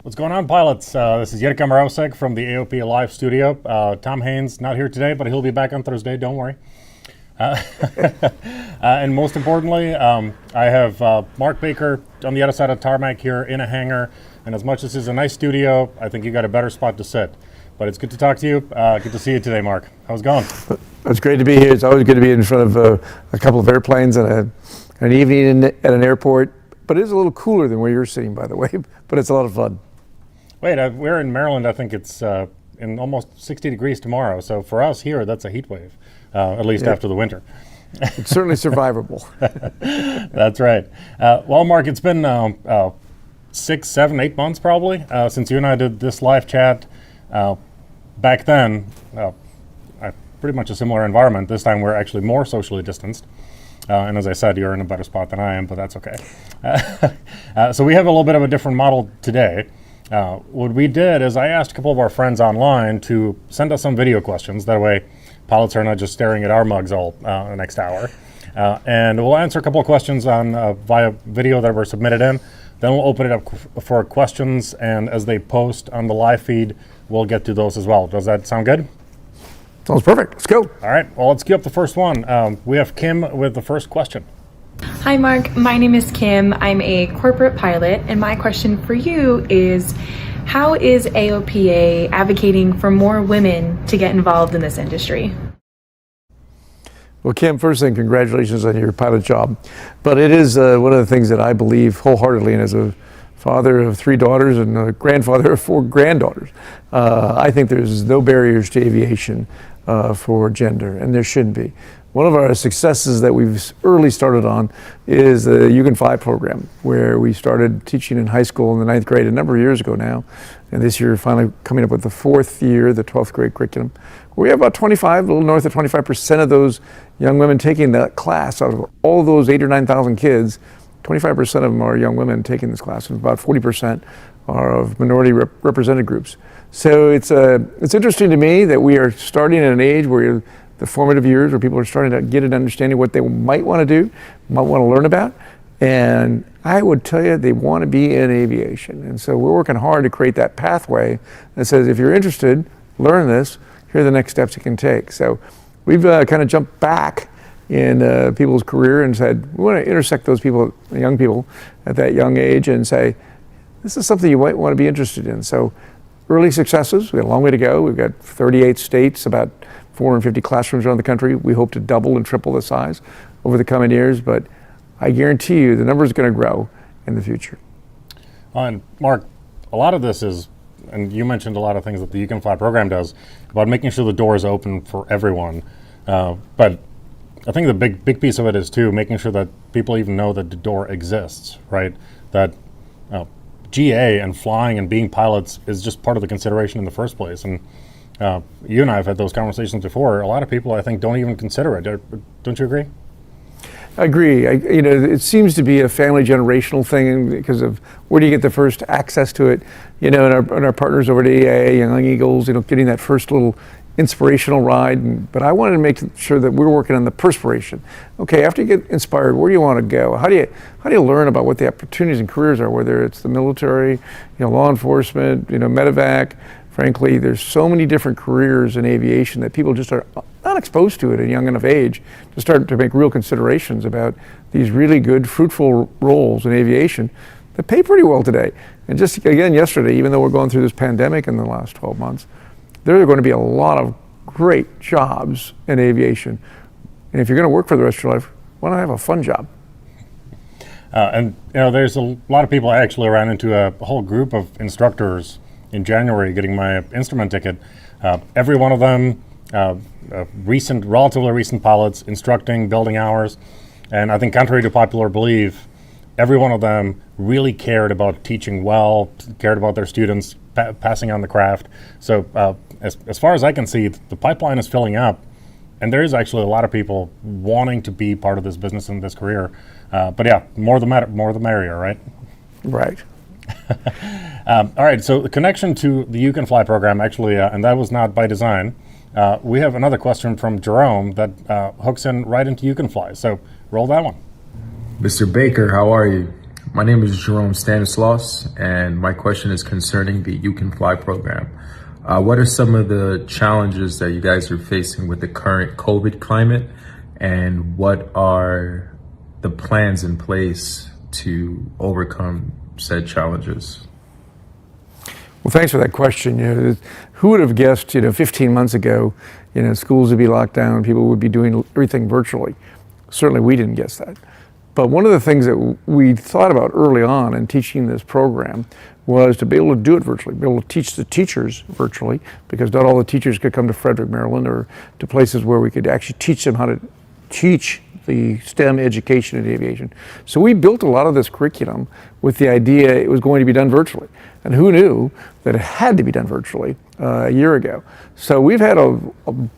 What's going on, pilots? This is Marousek from the Aopa Live studio. Tom Haynes not here today, but he'll be back on Thursday, don't worry. And most importantly, I have Mark Baker on the other side of tarmac here in a hangar. And as much as this is a nice studio, I think you got a better spot to sit. But it's good to talk to you. Good to see you today, Mark. How's it going? It's great to be here. It's always good to be in front of a couple of airplanes and an evening at an airport. But it is a little cooler than where you're sitting, by the way. But it's a lot of fun. Wait, we're in Maryland. I think it's in almost 60 degrees tomorrow. So for us here, that's a heat wave, at least after the winter. It's certainly survivable. That's right. Well, Mark, it's been 6, 7, 8 months probably since you and I did this live chat. Back then, pretty much a similar environment. This time we're actually more socially distanced. And as I said, you're in a better spot than I am, but that's okay. So we have a little bit of a different model today. What we did is I asked a couple of our friends online to send us some video questions. That way, pilots are not just staring at our mugs all the next hour. And we'll answer a couple of questions on via video that were submitted in. Then we'll open it up for questions, and as they post on the live feed, we'll get to those as well. Does that sound good? Sounds perfect. Let's go. All right. Well, let's queue up the first one. We have Kim with the first question. Hi, Mark. My name is Kim. I'm a corporate pilot, and my question for you is, how is AOPA advocating for more women to get involved in this industry? Well, Kim, first thing, congratulations on your pilot job. But it is one of the things that I believe wholeheartedly, and as a father of 3 daughters and a grandfather of 4 granddaughters, I think there's no barriers to aviation for gender, and there shouldn't be. One of our successes that we've early started on is the You Can Fly program, where we started teaching in high school in the 9th grade a number of years ago now. And this year, finally coming up with the 4th year, the 12th grade curriculum. We have about 25, a little north of 25% of those young women taking that class. Out of all those 8,000 or 9,000 kids, 25% of them are young women taking this class, and about 40% are of minority represented groups. So it's interesting to me that we are starting at an age where the formative years where people are starting to get an understanding what they might want to do, might want to learn about. And I would tell you they want to be in aviation. And so we're working hard to create that pathway that says, if you're interested, learn this, here are the next steps you can take. So we've kind of jumped back in people's career and said, we want to intersect those people, young people at that young age, and say, this is something you might want to be interested in. So early successes, we got a long way to go. We've got 38 states, about 450 classrooms around the country. We hope to double and triple the size over the coming years, but I guarantee you the number is going to grow in the future. And Mark, a lot of this is, and you mentioned a lot of things that the You Can Fly program does, about making sure the door is open for everyone. But I think the big piece of it is too making sure that people even know that the door exists, right? That GA and flying and being pilots is just part of the consideration in the first place. And you and I have had those conversations before. A lot of people, I think, don't even consider it. Don't you agree? I agree. It seems to be a family generational thing because of where do you get the first access to it? And our partners over at EAA, Young Eagles, getting that first little inspirational ride. But I wanted to make sure that we're working on the perspiration. Okay, after you get inspired, where do you want to go? How do you learn about what the opportunities and careers are? Whether it's the military, law enforcement, medevac. Frankly, there's so many different careers in aviation that people just are not exposed to it at a young enough age to start to make real considerations about these really good, fruitful roles in aviation that pay pretty well today. And just again, yesterday, even though we're going through this pandemic in the last 12 months, there are going to be a lot of great jobs in aviation. And if you're going to work for the rest of your life, why not have a fun job? And there's a lot of people. I actually ran into a whole group of instructors in January getting my instrument ticket. Every one of them, relatively recent pilots, instructing, building hours. And I think contrary to popular belief, every one of them really cared about teaching well, cared about their students, passing on the craft. So as far as I can see, the pipeline is filling up. And there is actually a lot of people wanting to be part of this business and this career. But yeah, more the merrier, right? Right. All right, so the connection to the You Can Fly program, actually, and that was not by design. We have another question from Jerome that hooks in right into You Can Fly. So roll that one. Mr. Baker, how are you? My name is Jerome Stanislaus, and my question is concerning the You Can Fly program. What are some of the challenges that you guys are facing with the current COVID climate, and what are the plans in place to overcome said challenges? Well, thanks for that question. Who would have guessed, 15 months ago, schools would be locked down, people would be doing everything virtually. Certainly we didn't guess that. But one of the things that we thought about early on in teaching this program was to be able to do it virtually, be able to teach the teachers virtually, because not all the teachers could come to Frederick, Maryland, or to places where we could actually teach them how to teach the STEM education in aviation. So we built a lot of this curriculum with the idea it was going to be done virtually. And who knew that it had to be done virtually a year ago? So we've had a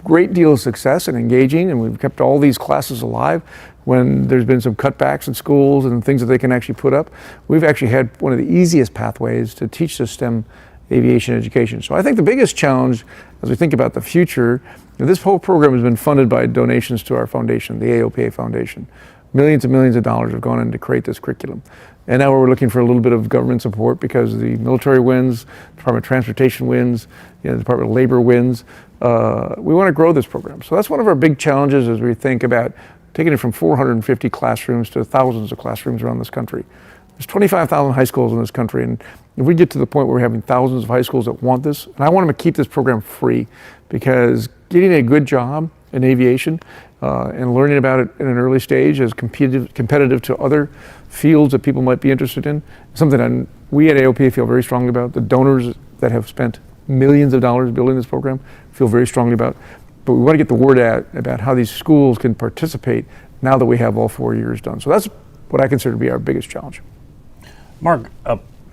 great deal of success in engaging, and we've kept all these classes alive when there's been some cutbacks in schools and things that they can actually put up. We've actually had one of the easiest pathways to teach the STEM aviation education. So I think the biggest challenge as we think about the future, this whole program has been funded by donations to our foundation, the Aopa Foundation. Millions and millions of dollars have gone in to create this curriculum. And now we're looking for a little bit of government support because the military wins, Department of Transportation wins, the Department of Labor wins. We want to grow this program. So that's one of our big challenges as we think about taking it from 450 classrooms to thousands of classrooms around this country. There's 25,000 high schools in this country, and if we get to the point where we're having thousands of high schools that want this, and I want them to keep this program free, because getting a good job in aviation and learning about it in an early stage is competitive to other fields that people might be interested in, something that we at AOP feel very strongly about. The donors that have spent millions of dollars building this program feel very strongly about. But we want to get the word out about how these schools can participate now that we have all 4 years done. So that's what I consider to be our biggest challenge. Mark,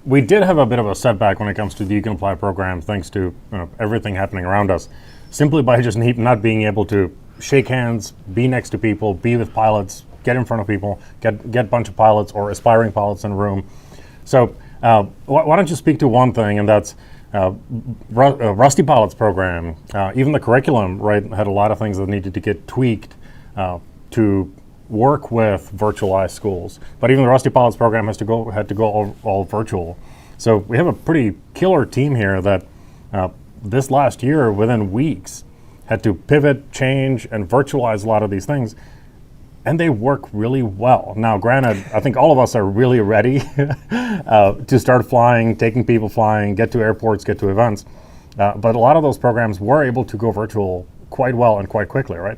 we did have a bit of a setback when it comes to the You Can Fly program, thanks to everything happening around us, simply by just not being able to shake hands, be next to people, be with pilots, get in front of people, get a bunch of pilots or aspiring pilots in a room. So why don't you speak to one thing, and that's Rusty Pilots program. Even the curriculum, right, had a lot of things that needed to get tweaked to work with virtualized schools. But even the Rusty Pilots program had to go all virtual. So we have a pretty killer team here that this last year, within weeks, had to pivot, change, and virtualize a lot of these things. And they work really well. Now, granted, I think all of us are really ready to start flying, taking people flying, get to airports, get to events. But a lot of those programs were able to go virtual quite well and quite quickly, right?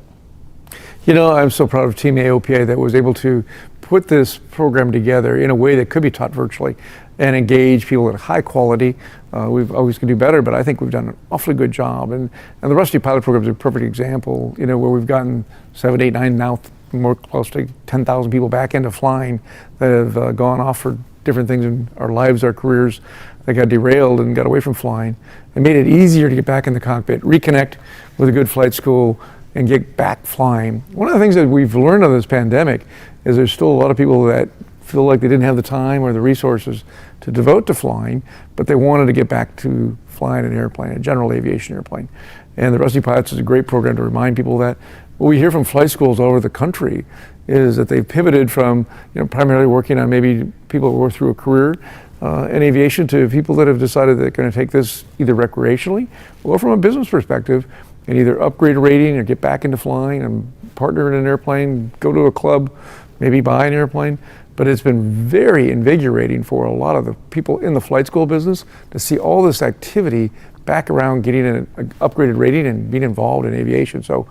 I'm so proud of Team AOPA that was able to put this program together in a way that could be taught virtually and engage people at high quality. We've always can do better, but I think we've done an awfully good job. And the Rusty Pilot program is a perfect example, where we've gotten 7, 8, 9, now more close to 10,000 people back into flying that have gone off for different things in our lives, our careers, that got derailed and got away from flying, and made it easier to get back in the cockpit, reconnect with a good flight school, and get back flying. One of the things that we've learned of this pandemic is there's still a lot of people that feel like they didn't have the time or the resources to devote to flying, but they wanted to get back to flying an airplane, a general aviation airplane. And the Rusty Pilots is a great program to remind people that. What we hear from flight schools all over the country is that they've pivoted from primarily working on maybe people who are through a career in aviation to people that have decided they're going to take this either recreationally or from a business perspective and either upgrade a rating or get back into flying and partner in an airplane, go to a club, maybe buy an airplane. But it's been very invigorating for a lot of the people in the flight school business to see all this activity back around getting an upgraded rating and being involved in aviation. So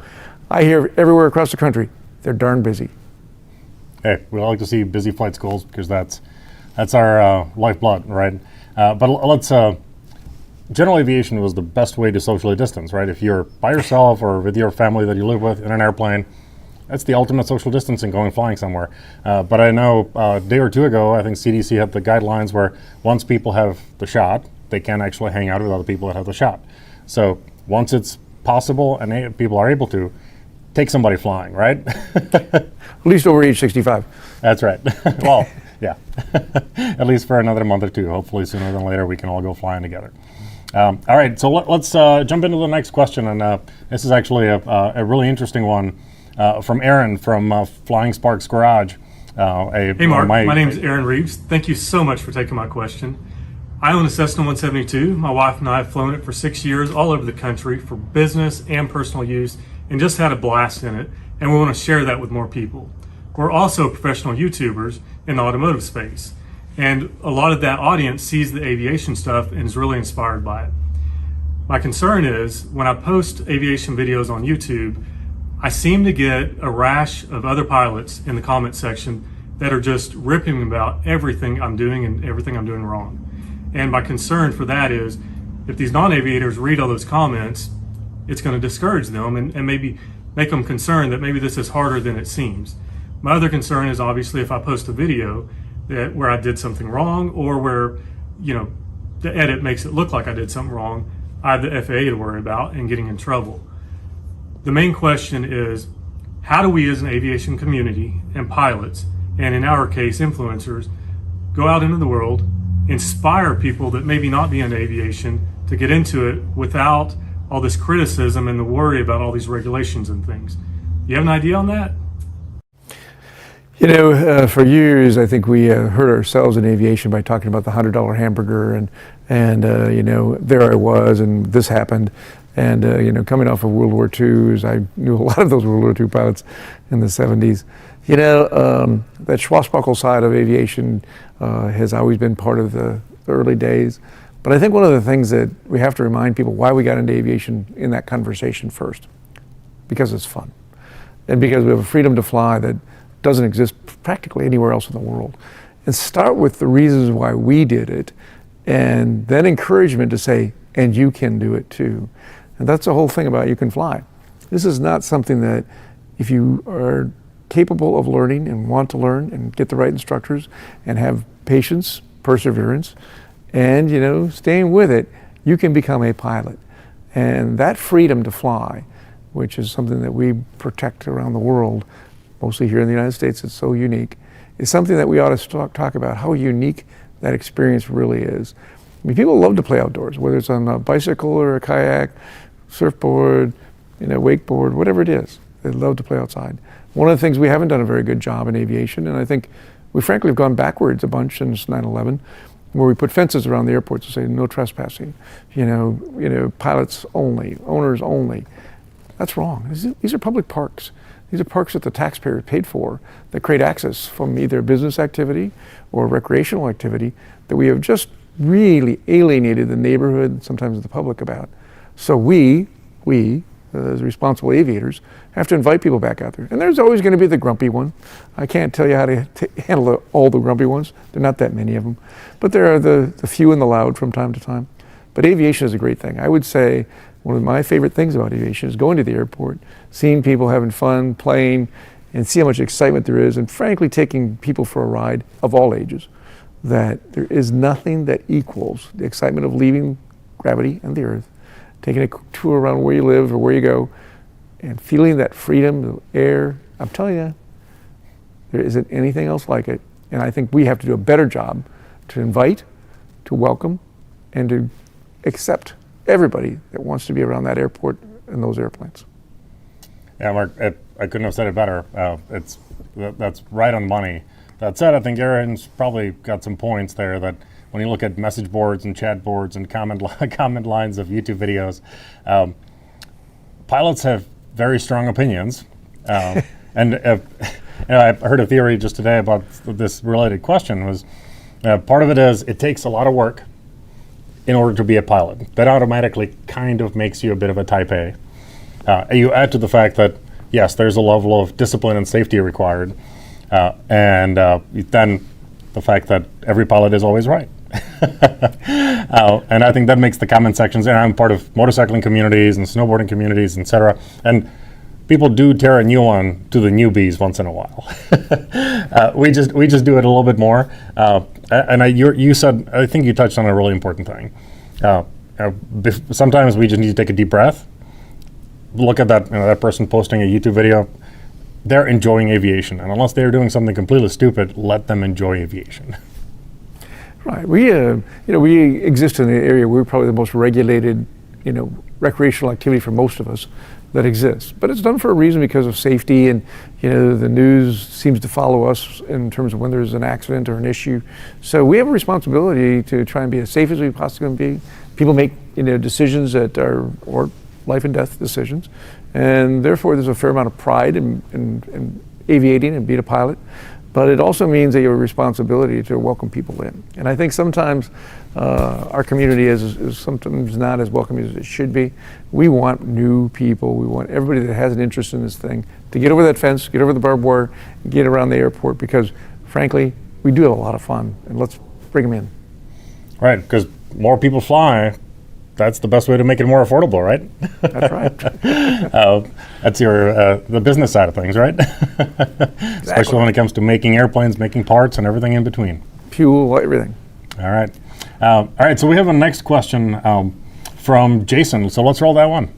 I hear everywhere across the country, they're darn busy. Hey, we like to see busy flight schools because that's our lifeblood, right? But let's general aviation was the best way to socially distance, right? If you're by yourself or with your family that you live with in an airplane, that's the ultimate social distancing, going flying somewhere. But I know a day or two ago, I think CDC had the guidelines where once people have the shot, they can actually hang out with other people that have the shot. So once it's possible and people are able to, take somebody flying, right? At least over age 65. That's right. Well, yeah. At least for another month or two. Hopefully sooner than later we can all go flying together. All right, so let's jump into the next question. And this is actually a really interesting one from Aaron from Flying Sparks Garage. Hey Mark, my name is Aaron Reeves. Thank you so much for taking my question. I own a Cessna 172. My wife and I have flown it for 6 years all over the country for business and personal use and just had a blast in it, and we want to share that with more people. We're also professional YouTubers in the automotive space, and a lot of that audience sees the aviation stuff and is really inspired by it. My concern is when I post aviation videos on YouTube, I seem to get a rash of other pilots in the comment section that are just ripping about everything I'm doing and everything I'm doing wrong. And my concern for that is if these non-aviators read all those comments, it's going to discourage them and maybe make them concerned that maybe this is harder than it seems. My other concern is obviously if I post a video that where I did something wrong or where, the edit makes it look like I did something wrong, I have the FAA to worry about and getting in trouble. The main question is, how do we as an aviation community and pilots, and in our case influencers, go out into the world, inspire people that maybe not be in aviation to get into it without all this criticism and the worry about all these regulations and things? You have an idea on that? For years, I think we hurt ourselves in aviation by talking about the $100 hamburger and there I was and this happened. And, coming off of World War II, I knew a lot of those World War II pilots in the 70s. That swashbuckle side of aviation has always been part of the early days. But I think one of the things that we have to remind people why we got into aviation in that conversation first, because it's fun. And because we have a freedom to fly that doesn't exist practically anywhere else in the world. And start with the reasons why we did it, and then encouragement to say, and you can do it too. And that's the whole thing about You Can Fly. This is not something that if you are capable of learning and want to learn and get the right instructors and have patience, perseverance, and staying with it, you can become a pilot. And that freedom to fly, which is something that we protect around the world, mostly here in the United States, it's so unique, is something that we ought to talk about how unique that experience really is. I mean, people love to play outdoors, whether it's on a bicycle or a kayak, surfboard, wakeboard, whatever it is. They love to play outside. One of the things we haven't done a very good job in aviation, and I think we frankly have gone backwards a bunch since 9/11, where we put fences around the airports to say no trespassing, pilots only, owners only. That's wrong. These are public parks. These are parks that the taxpayer paid for that create access from either business activity or recreational activity that we have just really alienated the neighborhood, sometimes the public about. So we as responsible aviators have to invite people back out there. And there's always going to be the grumpy one. I can't tell you how to handle all the grumpy ones. There are not that many of them. But there are the few and the loud from time to time. But aviation is a great thing. I would say one of my favorite things about aviation is going to the airport, seeing people having fun, playing, and see how much excitement there is, and frankly taking people for a ride of all ages. That there is nothing that equals the excitement of leaving gravity and the earth, taking a tour around where you live or where you go, and feeling that freedom, the air. I'm telling you, there isn't anything else like it. And I think we have to do a better job to invite, to welcome, and to accept everybody that wants to be around that airport and those airplanes. Yeah, Mark, I couldn't have said it better. That's right on the money. That said, I think Aaron's probably got some points there that when you look at message boards and chat boards and comment lines of YouTube videos, pilots have very strong opinions. And I heard a theory just today about this related question was part of it is it takes a lot of work in order to be a pilot. That automatically kind of makes you a bit of a type A. You add to the fact that, yes, there's a level of discipline and safety required. And then the fact that every pilot is always right. And I think that makes the comment sections, and I'm part of motorcycling communities and snowboarding communities, etc. And people do tear a new one to the newbies once in a while. We just do it a little bit more. And you said, I think you touched on a really important thing. Sometimes we just need to take a deep breath, look at that person posting a YouTube video. They're enjoying aviation, and unless they're doing something completely stupid, let them enjoy aviation. Right. We exist in an area where we're probably the most regulated, recreational activity for most of us. that exists. But it's done for a reason, because of safety, and the news seems to follow us in terms of when there's an accident or an issue. So we have a responsibility to try and be as safe as we possibly can be. People make decisions that are or life and death decisions, and therefore there's a fair amount of pride in aviating and being a pilot. But it also means that you have a responsibility to welcome people in. And I think sometimes our community is sometimes not as welcoming as it should be. We want new people. We want everybody that has an interest in this thing to get over that fence, get over the barbed wire, and get around the airport, because frankly, we do have a lot of fun, and let's bring them in. Right, because more people fly, that's the best way to make it more affordable, right? That's right. That's the business side of things, right? Especially when it comes to making airplanes, making parts, and everything in between. Fuel, everything. All right, so we have a next question from Jason. So let's roll that one.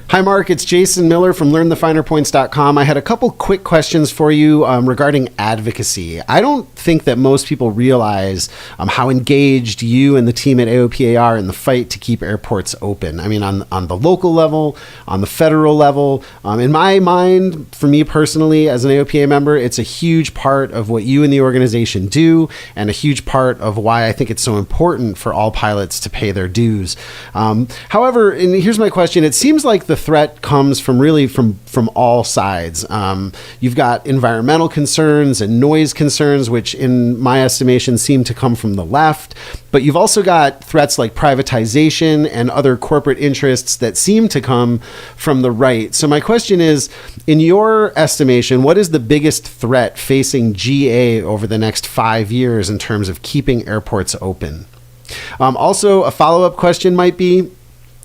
Hi, Mark. It's Jason Miller from LearnTheFinerPoints.com. I had a couple quick questions for you regarding advocacy. I don't think that most people realize how engaged you and the team at AOPA are in the fight to keep airports open. I mean, on the local level, on the federal level. In my mind, for me personally, as an AOPA member, it's a huge part of what you and the organization do, and a huge part of why I think it's so important for all pilots to pay their dues. However, and here's my question. It seems like the threat comes from all sides. You've got environmental concerns and noise concerns, which in my estimation seem to come from the left, but you've also got threats like privatization and other corporate interests that seem to come from the right. So my question is, in your estimation, what is the biggest threat facing GA over the next 5 years in terms of keeping airports open? Also, a follow-up question might be,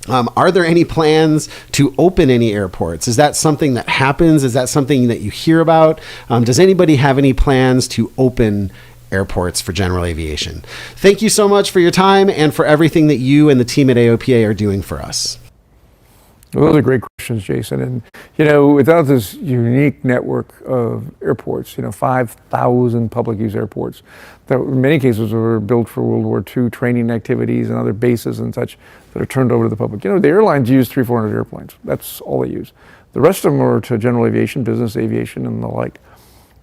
are there any plans to open any airports? Is that something that happens? Is that something that you hear about? Does anybody have any plans to open airports for general aviation? Thank you so much for your time and for everything that you and the team at AOPA are doing for us. Well, those are great questions, Jason. And, without this unique network of airports, 5,000 public use airports that in many cases were built for World War II training activities and other bases and such that are turned over to the public. The airlines use 300-400 airplanes. That's all they use. The rest of them are to general aviation, business aviation, and the like.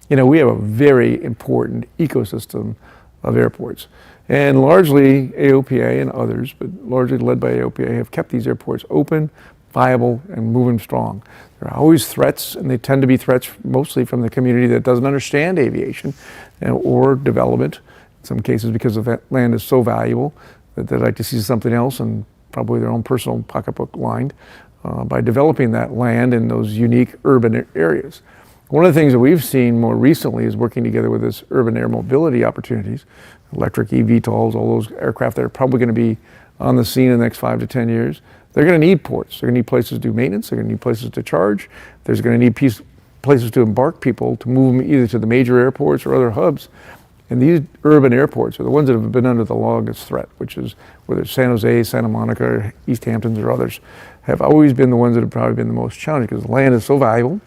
We have a very important ecosystem of airports. And largely AOPA and others, but largely led by AOPA, have kept these airports open, viable, and moving strong. There are always threats, and they tend to be threats mostly from the community that doesn't understand aviation or development. In some cases, because the land is so valuable that they'd like to see something else, and probably their own personal pocketbook lined by developing that land in those unique urban areas. One of the things that we've seen more recently is working together with this urban air mobility opportunities, electric eVTOLs, all those aircraft that are probably going to be on the scene in the next 5 to 10 years. They're going to need ports. They're going to need places to do maintenance. They're going to need places to charge. There's going to need places to embark people to move them either to the major airports or other hubs. And these urban airports are the ones that have been under the longest threat, which is whether it's San Jose, Santa Monica, or East Hamptons or others, have always been the ones that have probably been the most challenging because the land is so valuable.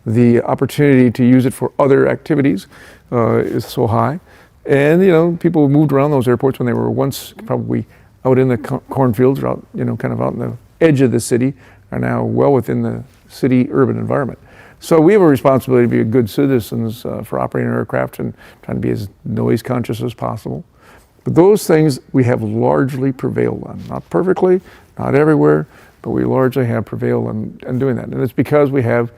The opportunity to use it for other activities is so high. And, people moved around those airports when they were once probably out in the cornfields or out, kind of out in the edge of the city, are now well within the city urban environment. So we have a responsibility to be good citizens for operating our aircraft and trying to be as noise conscious as possible. But those things we have largely prevailed on. Not perfectly, not everywhere, but we largely have prevailed on doing that. And it's because we have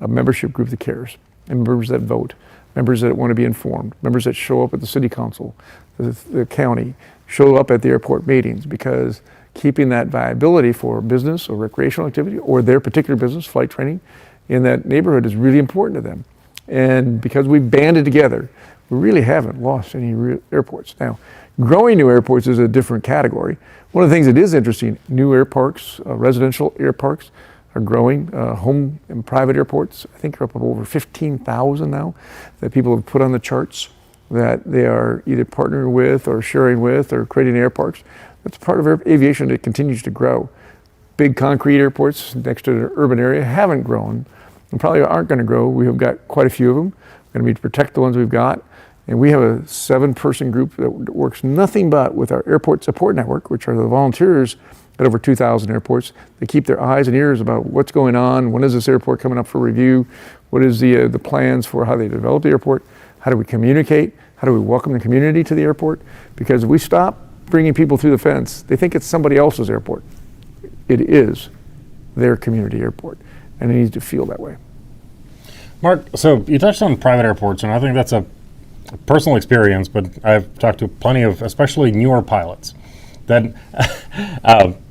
a membership group that cares, and members that vote, members that want to be informed, members that show up at the city council, the county, show up at the airport meetings, because keeping that viability for business or recreational activity or their particular business, flight training, in that neighborhood is really important to them. And because we've banded together, we really haven't lost any airports. Now, growing new airports is a different category. One of the things that is interesting, new air parks, residential air parks are growing. Home and private airports, I think, are up over 15,000 now that people have put on the charts that they are either partnering with or sharing with or creating air parks. That's part of aviation that continues to grow. Big concrete airports next to the urban area haven't grown and probably aren't going to grow. We have got quite a few of them. We're going to need to protect the ones we've got. And we have a 7-person group that works nothing but with our airport support network, which are the volunteers at over 2,000 airports. They keep their eyes and ears about what's going on, when is this airport coming up for review, what is the plans for how they develop the airport, how do we communicate, how do we welcome the community to the airport? Because if we stop bringing people through the fence, they think it's somebody else's airport. It is their community airport, and it needs to feel that way. Mark, so you touched on private airports, and I think that's a personal experience, but I've talked to plenty of, especially newer pilots, that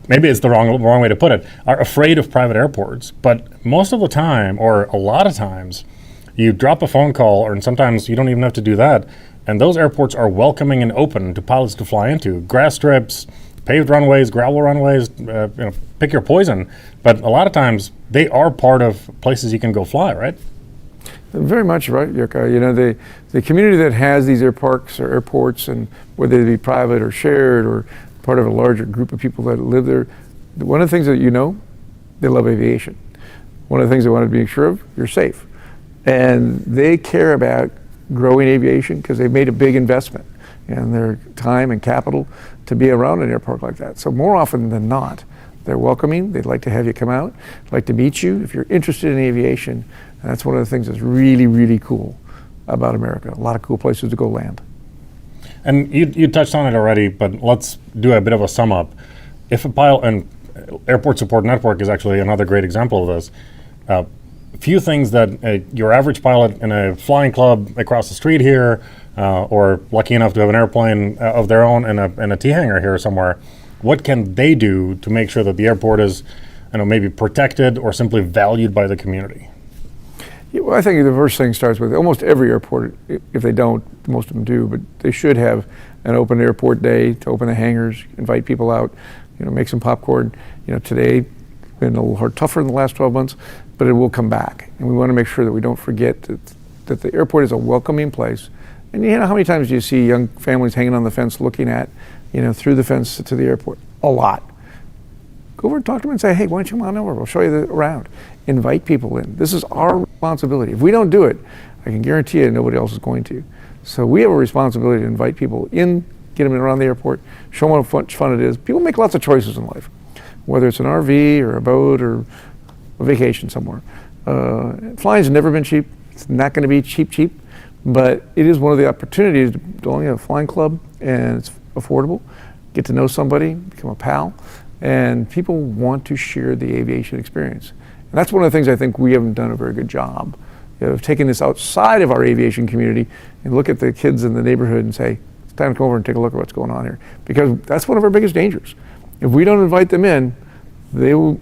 maybe it's the wrong way to put it, are afraid of private airports. But most of the time, or a lot of times, you drop a phone call, or sometimes you don't even have to do that, and those airports are welcoming and open to pilots to fly into. Grass strips, paved runways, gravel runways, pick your poison. But a lot of times, they are part of places you can go fly, right? Very much right, Yuka. You know, the community that has these airparks or airports, and whether they be private or shared or part of a larger group of people that live there, one of the things that they love aviation. One of the things they want to be sure of, you're safe. And they care about growing aviation because they've made a big investment in their time and capital to be around an airport like that. So more often than not, they're welcoming. They'd like to have you come out, like to meet you if you're interested in aviation. And that's one of the things that's really, really cool about America. A lot of cool places to go land. And you touched on it already, but let's do a bit of a sum up. If a pilot, and Airport Support Network is actually another great example of this, few things that your average pilot in a flying club across the street here, or lucky enough to have an airplane of their own in a T-hangar here somewhere, what can they do to make sure that the airport is maybe protected or simply valued by the community? Yeah, well, I think the first thing starts with almost every airport. If they don't, most of them do, but they should have an open airport day to open the hangars, invite people out, make some popcorn. Today it's been a little tougher in the last 12 months, but it will come back. And we want to make sure that we don't forget that the airport is a welcoming place. And how many times do you see young families hanging on the fence looking at, through the fence to the airport? A lot. Go over and talk to them and say, hey, why don't you come on over? We'll show you around. Invite people in. This is our responsibility. If we don't do it, I can guarantee you nobody else is going to. So we have a responsibility to invite people in, get them around the airport, show them how much fun it is. People make lots of choices in life, whether it's an RV or a boat or a vacation somewhere. Flying's never been cheap. It's not going to be cheap, but it is one of the opportunities to belong to a flying club, and it's affordable. Get to know somebody, become a pal, and people want to share the aviation experience. And that's one of the things I think we haven't done a very good job of taking this outside of our aviation community and look at the kids in the neighborhood and say, it's time to come over and take a look at what's going on here. Because that's one of our biggest dangers. If we don't invite them in, the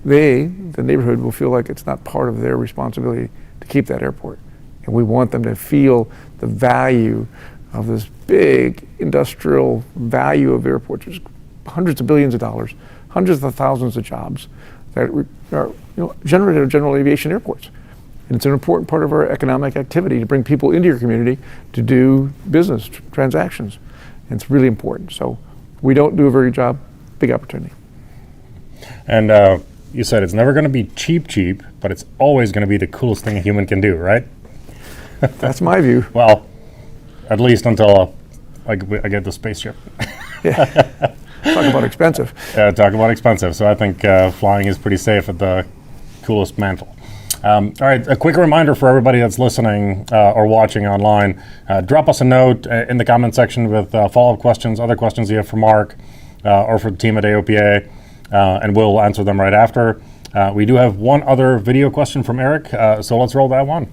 neighborhood will feel like it's not part of their responsibility to keep that airport. And we want them to feel the value of this big industrial value of airports. There's hundreds of billions of dollars, hundreds of thousands of jobs that are generated at general aviation airports. And it's an important part of our economic activity to bring people into your community to do business transactions. And it's really important. So we don't do a very good job, big opportunity. And you said it's never going to be cheap, but it's always going to be the coolest thing a human can do, right? That's my view. Well, at least until I get the spaceship. Yeah. Talk about expensive. Talk about expensive. So I think flying is pretty safe at the coolest mantle. All right, a quick reminder for everybody that's listening or watching online, drop us a note in the comment section with follow-up questions, other questions you have for Mark or for the team at AOPA, and we'll answer them right after. We do have one other video question from Eric, so let's roll that one.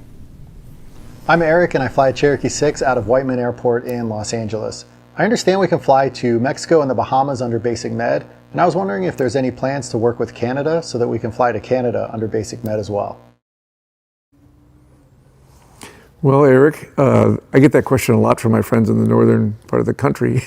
I'm Eric, and I fly Cherokee 6 out of Whiteman Airport in Los Angeles. I understand we can fly to Mexico and the Bahamas under Basic Med, and I was wondering if there's any plans to work with Canada so that we can fly to Canada under Basic Med as well. Well, Eric, I get that question a lot from my friends in the northern part of the country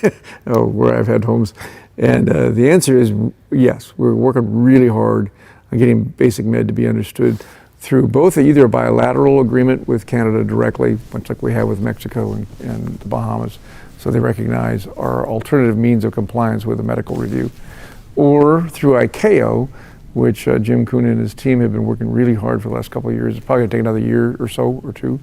where I've had homes. And the answer is yes, we're working really hard on getting Basic Med to be understood through both either a bilateral agreement with Canada directly, much like we have with Mexico and the Bahamas, so they recognize our alternative means of compliance with a medical review, or through ICAO, which Jim Kuhn and his team have been working really hard for the last couple of years. It's probably going to take another year or so or two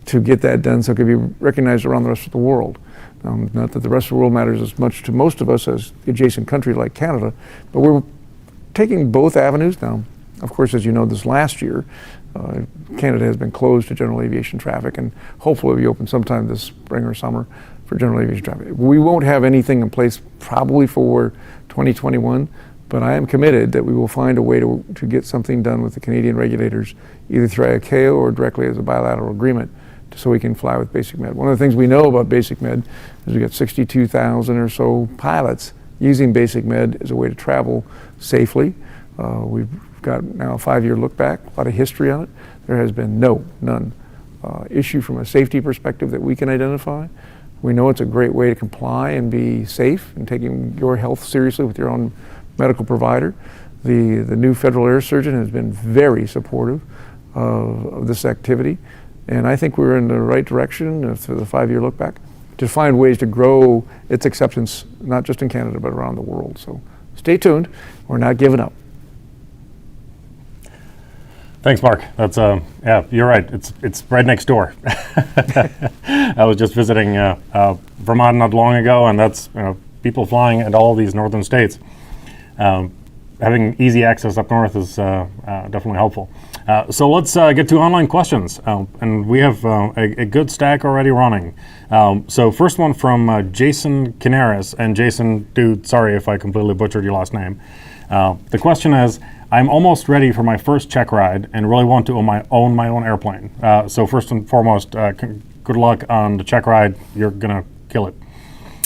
to get that done so it can be recognized around the rest of the world. Not that the rest of the world matters as much to most of us as the adjacent country like Canada, but we're taking both avenues now. Of course, as you know, this last year, Canada has been closed to general aviation traffic, and hopefully we open sometime this spring or summer for general aviation traffic. We won't have anything in place probably for 2021, but I am committed that we will find a way to get something done with the Canadian regulators, either through ICAO or directly as a bilateral agreement, so we can fly with Basic Med. One of the things we know about Basic Med is we got 62,000 or so pilots using Basic Med as a way to travel safely. We've got now a 5-year look back, a lot of history on it. There has been none issue from a safety perspective that we can identify. We know it's a great way to comply and be safe and taking your health seriously with your own medical provider. The new federal air surgeon has been very supportive of this activity, and I think we're in the right direction through the 5-year look back to find ways to grow its acceptance, not just in Canada, but around the world. So stay tuned. We're not giving up. Thanks, Mark. That's yeah, you're right. It's right next door. I was just visiting Vermont not long ago, and that's people flying at all these northern states. Having easy access up north is definitely helpful. So let's get to online questions, and we have a good stack already running. So first one from Jason Canaris, and Jason, dude, sorry if I completely butchered your last name. The question is, I'm almost ready for my first check ride and really want to own my own airplane. So first and foremost, good luck on the check ride. You're gonna kill it.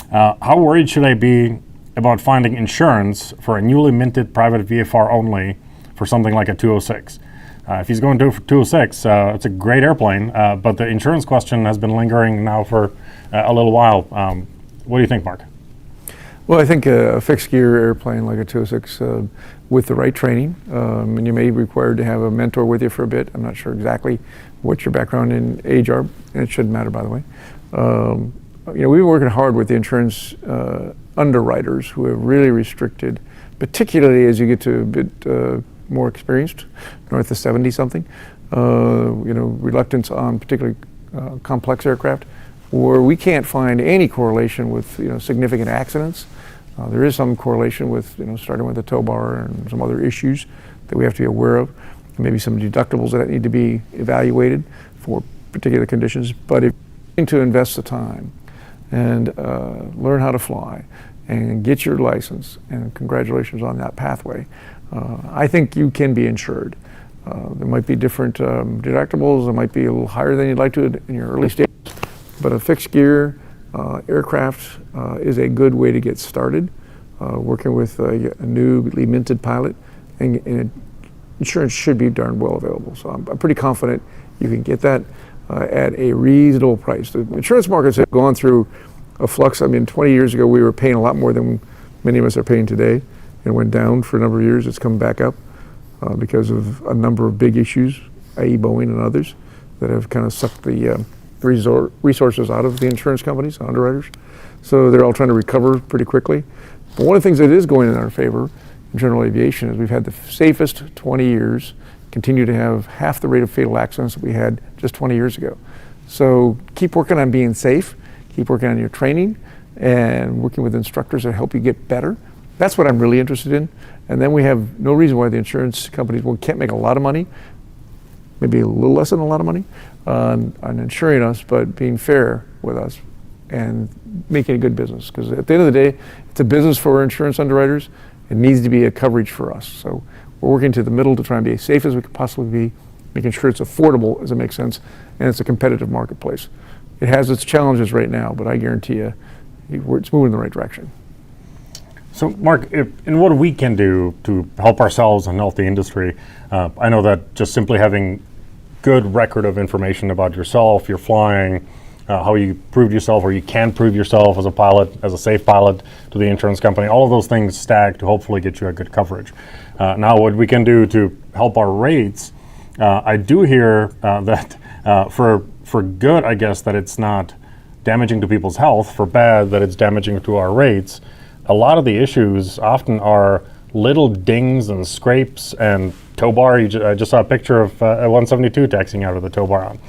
How worried should I be about finding insurance for a newly minted private VFR only for something like a 206? If he's going to do for 206, it's a great airplane, but the insurance question has been lingering now for a little while. What do you think, Mark? Well, I think a fixed gear airplane like a 206 with the right training, and you may be required to have a mentor with you for a bit. I'm not sure exactly what your background in age are, and it shouldn't matter, by the way. We've been working hard with the insurance underwriters who have really restricted, particularly as you get to a bit more experienced, north of 70-something, reluctance on particularly complex aircraft, where we can't find any correlation with significant accidents. There is some correlation with starting with the tow bar and some other issues that we have to be aware of, maybe some deductibles that need to be evaluated for particular conditions. But if you're going to invest the time and learn how to fly and get your license, and congratulations on that pathway, I think you can be insured. There might be different deductibles. There might be a little higher than you'd like to in your early stages, but a fixed gear aircraft is a good way to get started. Working with a newly minted pilot, and insurance should be darn well available. So I'm pretty confident you can get that at a reasonable price. The insurance markets have gone through a flux. I mean, 20 years ago we were paying a lot more than many of us are paying today. It went down for a number of years. It's come back up because of a number of big issues, i.e. Boeing and others, that have kind of sucked the resources out of the insurance companies, underwriters. So they're all trying to recover pretty quickly. But one of the things that is going in our favor in general aviation is we've had the safest 20 years, continue to have half the rate of fatal accidents that we had just 20 years ago. So keep working on being safe, keep working on your training, and working with instructors that help you get better. That's what I'm really interested in. And then we have no reason why the insurance companies can't make a lot of money, maybe a little less than a lot of money, on insuring us, but being fair with us and making a good business. Because at the end of the day, it's a business for our insurance underwriters. It needs to be a coverage for us. So we're working to the middle to try and be as safe as we could possibly be, making sure it's affordable as it makes sense, and it's a competitive marketplace. It has its challenges right now, but I guarantee you, it's moving in the right direction. So, Mark, in what we can do to help ourselves and help the industry, I know that just simply having good record of information about yourself, your flying, how you proved yourself or you can prove yourself as a pilot, as a safe pilot to the insurance company, all of those things stack to hopefully get you a good coverage. Now, what we can do to help our rates, I do hear that for good, I guess, that it's not damaging to people's health, for bad, that it's damaging to our rates. A lot of the issues often are little dings and scrapes and tow bar. I just saw a picture of a 172 taxiing out of the tow bar on.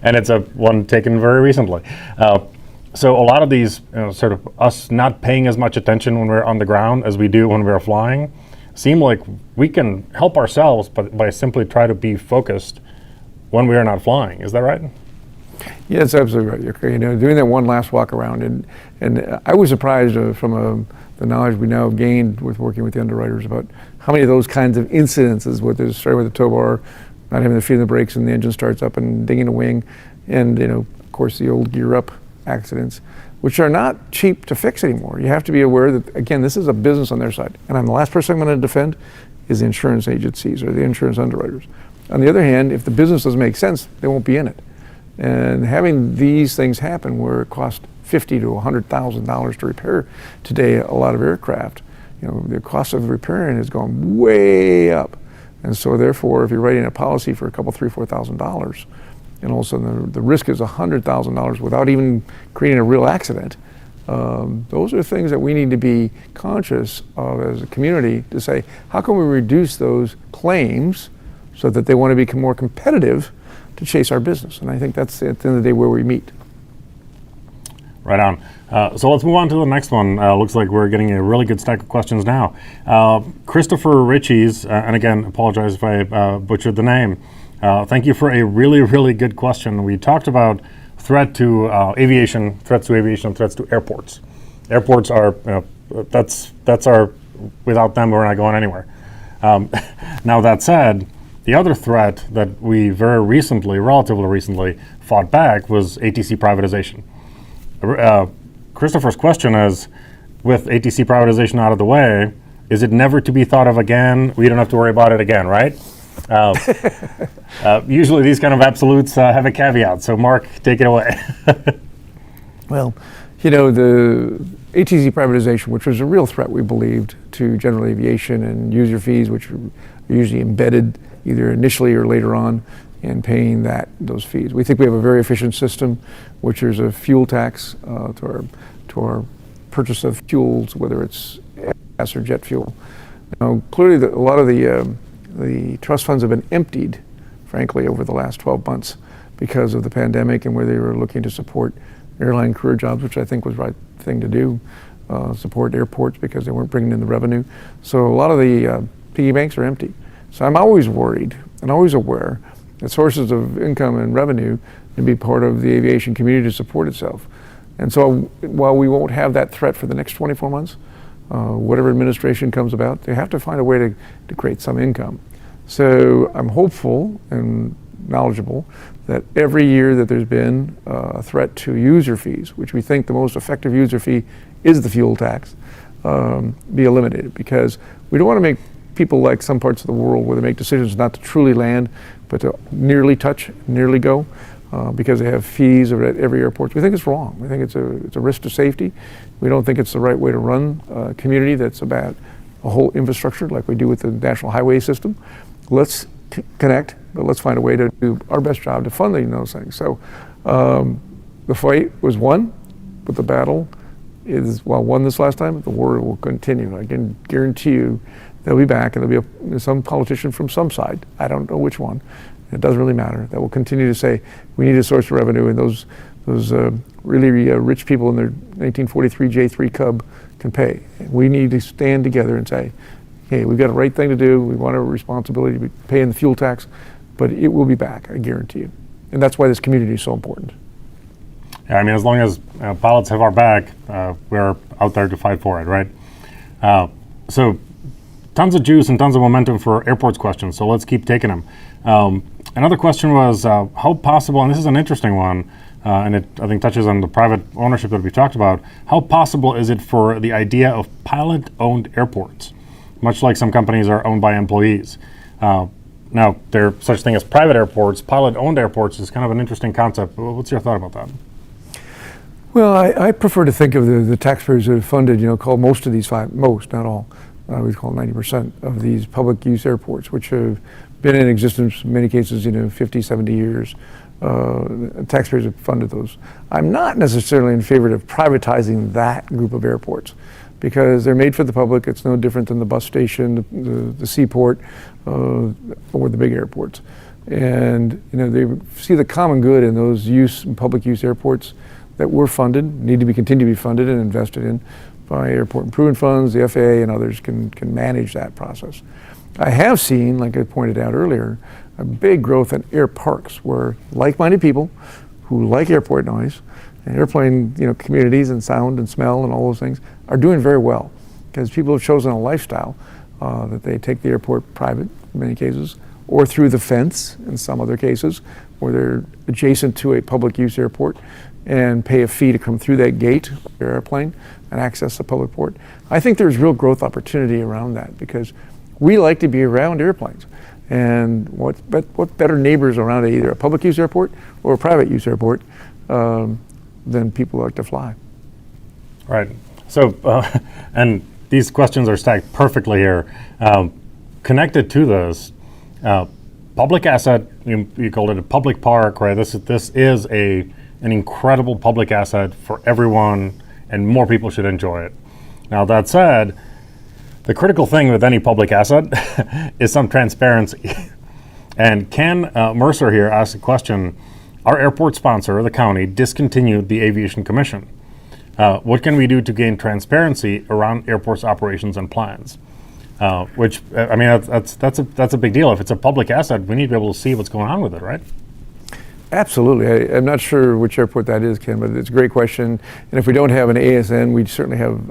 And it's a one taken very recently. So a lot of these, sort of us not paying as much attention when we're on the ground as we do when we're flying, seem like we can help ourselves by simply try to be focused when we are not flying. Is that right? Yeah, that's absolutely right. You're, doing that one last walk around, and I was surprised from the knowledge we now gained with working with the underwriters about how many of those kinds of incidences, whether it's starting with the tow bar, not having the feet in the brakes, and the engine starts up and dinging a wing, and of course the old gear up accidents, which are not cheap to fix anymore. You have to be aware that, again, this is a business on their side, and I'm the last person I'm going to defend is the insurance agencies or the insurance underwriters. On the other hand, if the business doesn't make sense, they won't be in it. And having these things happen where it costs $50,000 to $100,000 to repair today a lot of aircraft, the cost of repairing has gone way up. And so therefore, if you're writing a policy for a couple, $3,000, $4,000, and all of a sudden the risk is $100,000 without even creating a real accident, those are things that we need to be conscious of as a community to say, how can we reduce those claims so that they want to become more competitive to chase our business? And I think that's at the end of the day where we meet. Right on. So let's move on to the next one. Looks like we're getting a really good stack of questions now. Christopher Ritchie's, and again, apologize if I butchered the name. Thank you for a really, really good question. We talked about threats to aviation, threats to airports. Airports are, that's our, without them, we're not going anywhere. Now that said, the other threat that we very recently, relatively recently, fought back was ATC privatization. Christopher's question is, with ATC privatization out of the way, is it never to be thought of again? We don't have to worry about it again, right? Usually these kind of absolutes have a caveat. So Mark, take it away. Well, the ATC privatization, which was a real threat, we believed, to general aviation and user fees, which are usually embedded either initially or later on in paying those fees. We think we have a very efficient system, which is a fuel tax to our purchase of fuels, whether it's gas or jet fuel. Now, clearly, a lot of the trust funds have been emptied, frankly, over the last 12 months because of the pandemic and where they were looking to support airline career jobs, which I think was the right thing to do, support airports because they weren't bringing in the revenue. So a lot of the piggy banks are empty. So I'm always worried and always aware that sources of income and revenue can be part of the aviation community to support itself. And so while we won't have that threat for the next 24 months, whatever administration comes about, they have to find a way to create some income. So I'm hopeful and knowledgeable that every year that there's been a threat to user fees, which we think the most effective user fee is the fuel tax, be eliminated, because we don't want to make people like some parts of the world where they make decisions not to truly land, but to nearly touch, nearly go, because they have fees at every airport. We think it's wrong. We think it's a risk to safety. We don't think it's the right way to run a community that's about a whole infrastructure like we do with the national highway system. Let's connect, but let's find a way to do our best job to fund those things. So the fight was won, but the battle is, well, won this last time, the war will continue. I can guarantee you they'll be back, and there'll be some politician from some side, I don't know which one, it doesn't really matter, that will continue to say we need a source of revenue, and those really rich people in their 1943 J3 Cub can pay. We need to stand together and say, hey, we've got a right thing to do, we want a responsibility to be paying the fuel tax, but it will be back, I guarantee you. And that's why this community is so important. Yeah, I mean, as long as pilots have our back, we're out there to fight for it, right? So tons of juice and tons of momentum for airports questions, so let's keep taking them. Another question was how possible, and this is an interesting one, and it I think touches on the private ownership that we talked about, how possible is it for the idea of pilot-owned airports, much like some companies are owned by employees? Now, there's such thing as private airports. Pilot-owned airports is kind of an interesting concept. What's your thought about that? Well, I prefer to think of the taxpayers that have funded, call most of these most, not all, we call 90% of these public use airports, which have been in existence in many cases, 50, 70 years. Taxpayers have funded those. I'm not necessarily in favor of privatizing that group of airports because they're made for the public. It's no different than the bus station, the seaport, or the big airports. And they see the common good in those public use airports. that were funded, need to continue to be funded and invested in by airport improvement funds. The FAA and others can manage that process. I have seen, like I pointed out earlier, a big growth in air parks where like-minded people who like airport noise and airplane communities and sound and smell and all those things are doing very well, because people have chosen a lifestyle that they take the airport private in many cases, or through the fence in some other cases, where they're adjacent to a public use airport and pay a fee to come through that gate, their airplane, and access the public port. I think there's real growth opportunity around that, because we like to be around airplanes. And what better neighbors around either a public use airport or a private use airport than people who like to fly. Right. So, and these questions are stacked perfectly here. Connected to this, public asset, you called it a public park, right? This is an incredible public asset for everyone, and more people should enjoy it. Now, that said, the critical thing with any public asset is some transparency. And Ken Mercer here asked a question: our airport sponsor, the county, discontinued the Aviation Commission. What can we do to gain transparency around airports' operations and plans? Which, I mean, that's a big deal. If it's a public asset, we need to be able to see what's going on with it, right? Absolutely. I'm not sure which airport that is, Ken, but it's a great question. And if we don't have an ASN, we certainly have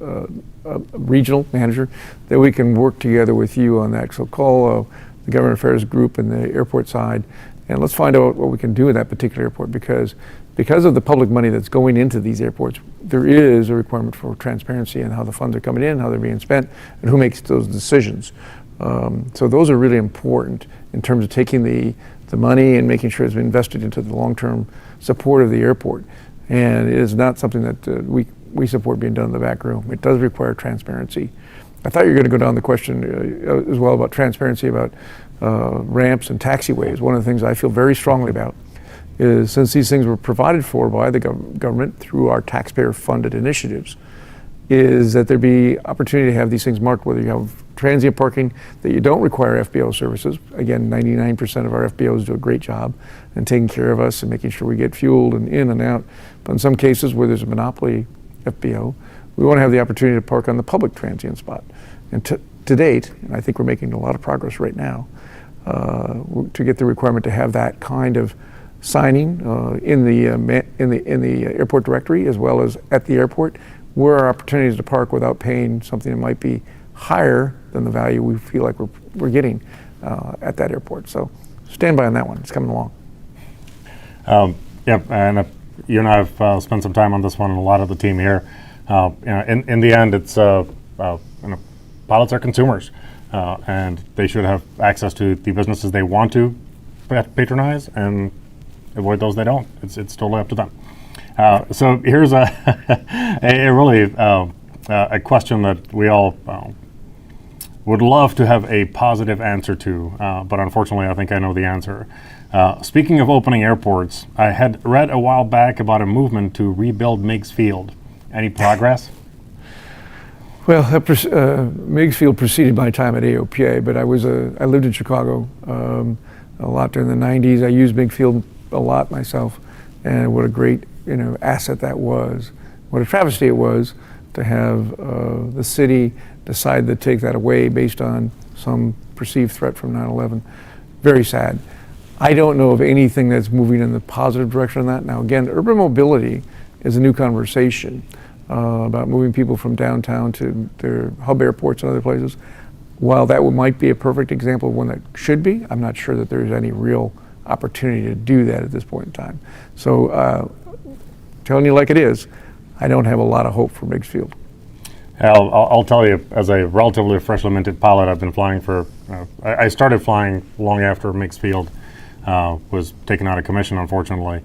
a regional manager that we can work together with you on that. So call the government affairs group and the airport side, and let's find out what we can do with that particular airport, because of the public money that's going into these airports, there is a requirement for transparency in how the funds are coming in, how they're being spent, and who makes those decisions. So those are really important in terms of taking the money and making sure it's been invested into the long-term support of the airport. And it is not something that we support being done in the back room. It does require transparency. I thought you were going to go down the question as well about transparency about ramps and taxiways. One of the things I feel very strongly about is, since these things were provided for by the government through our taxpayer-funded initiatives, is that there be opportunity to have these things marked, whether you have transient parking that you don't require FBO services. Again, 99% of our FBOs do a great job in taking care of us and making sure we get fueled and in and out. But in some cases where there's a monopoly FBO, we want to have the opportunity to park on the public transient spot. And to date, and I think we're making a lot of progress right now, to get the requirement to have that kind of signing in the airport directory, as well as at the airport, where our opportunities to park without paying something that might be higher than the value we feel like we're getting at that airport. So stand by on that one. It's coming along. Yeah, and you and I have spent some time on this one, and a lot of the team here. In the end, it's pilots are consumers, and they should have access to the businesses they want to patronize and avoid those they don't. It's totally up to them. So here's a really a question that we all would love to have a positive answer to, but unfortunately I think I know the answer. Speaking of opening airports, I had read a while back about a movement to rebuild Meigs Field. Any progress? Well, Meigs Field preceded my time at Aopa, but I lived in Chicago a lot during the 90s. I used Meigs Field a lot myself, and what a great asset that was. What a travesty it was to have the city decide to take that away based on some perceived threat from 9/11. Very sad. I don't know of anything that's moving in the positive direction on that. Now again, urban mobility is a new conversation about moving people from downtown to their hub airports and other places. While that might be a perfect example of one that should be, I'm not sure that there's any real opportunity to do that at this point in time. So telling you like it is, I don't have a lot of hope for Meigs Field. I'll tell you, as a relatively freshly minted pilot, I've been flying for, I started flying long after Meigs Field was taken out of commission, unfortunately.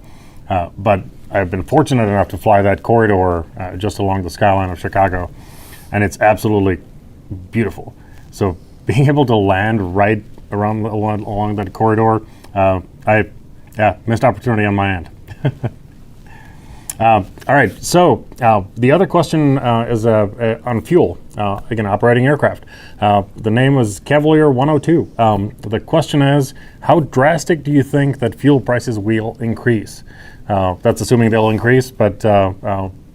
But I've been fortunate enough to fly that corridor just along the skyline of Chicago, and it's absolutely beautiful. So being able to land right along that corridor, missed opportunity on my end. All right, so the other question is on fuel, again, operating aircraft. The name was Cavalier 102. The question is, how drastic do you think that fuel prices will increase? That's assuming they'll increase, but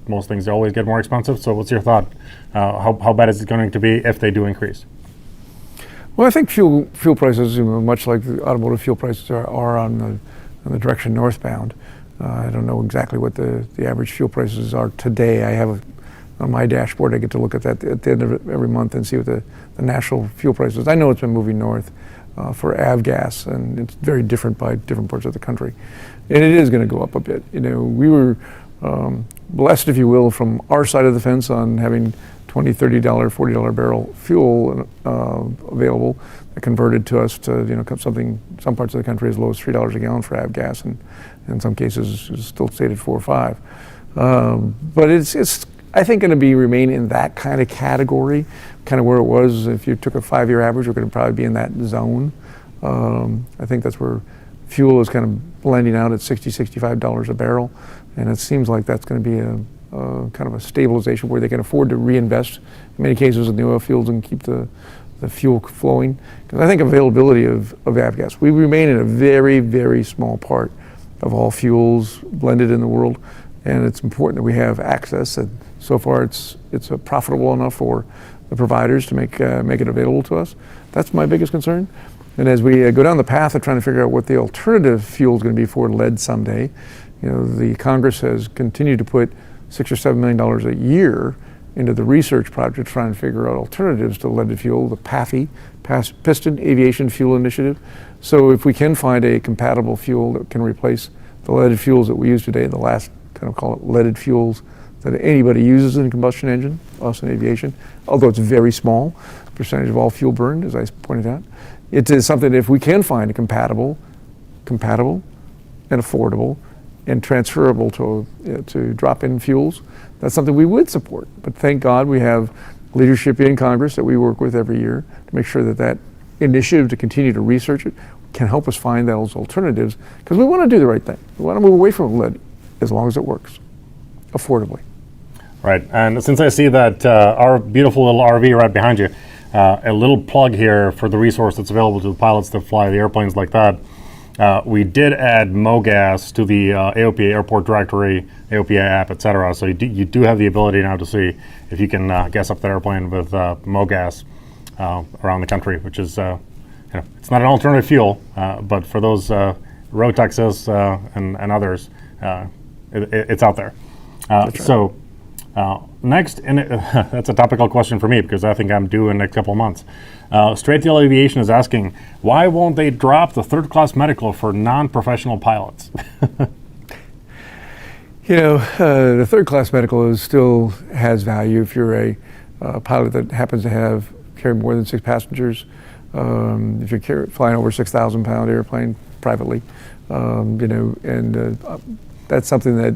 most things always get more expensive. So what's your thought? How bad is it going to be if they do increase? Well, I think fuel prices, much like the automotive fuel prices are on the direction northbound. I don't know exactly what the average fuel prices are today. I have on my dashboard, I get to look at that at the end of every month and see what the national fuel prices. I know it's been moving north for avgas, and it's very different by different parts of the country. And it is going to go up a bit. We were blessed, if you will, from our side of the fence on having $20, $30, $40 barrel fuel available that converted to us to some parts of the country as low as $3 a gallon for avgas, and in some cases it's still stayed at 4 or 5. But it's I think going to remain in that kind of category, kind of where it was. If you took a 5-year average, we're going to probably be in that zone. I think that's where fuel is kind of blending out at $60, $65 a barrel, and it seems like that's going to be a kind of a stabilization where they can afford to reinvest in many cases in the oil fields and keep the fuel flowing. Because I think availability of avgas, we remain in a very, very small part of all fuels blended in the world, and it's important that we have access. And so far, it's profitable enough for the providers to make it available to us. That's my biggest concern. And as we go down the path of trying to figure out what the alternative fuel is going to be for lead someday, the Congress has continued to put $6 or $7 million a year into the research project trying to figure out alternatives to leaded fuel, the PAFI, Piston Aviation Fuel Initiative. So if we can find a compatible fuel that can replace the leaded fuels that we use today, the last kind of call it leaded fuels that anybody uses in a combustion engine, us in aviation, although it's very small percentage of all fuel burned, as I pointed out. It is something, if we can find a compatible and affordable and transferable to drop-in fuels, that's something we would support. But thank God we have leadership in Congress that we work with every year to make sure that initiative to continue to research it can help us find those alternatives, because we want to do the right thing. We want to move away from lead as long as it works affordably. Right, and since I see that our beautiful little RV right behind you, a little plug here for the resource that's available to the pilots that fly the airplanes like that. We did add MoGas to the AOPA airport directory, AOPA app, etc. So you do have the ability now to see if you can gas up that airplane with MoGas around the country, which is, it's not an alternative fuel, but for those road Texas and others, it's out there. Right. So next, and that's a topical question for me because I think I'm due in the next couple of months. Straight Deal Aviation is asking, why won't they drop the third-class medical for non-professional pilots? The third-class medical still has value if you're a pilot that happens to carry more than 6 passengers. If you're flying over 6,000-pound airplane privately, that's something that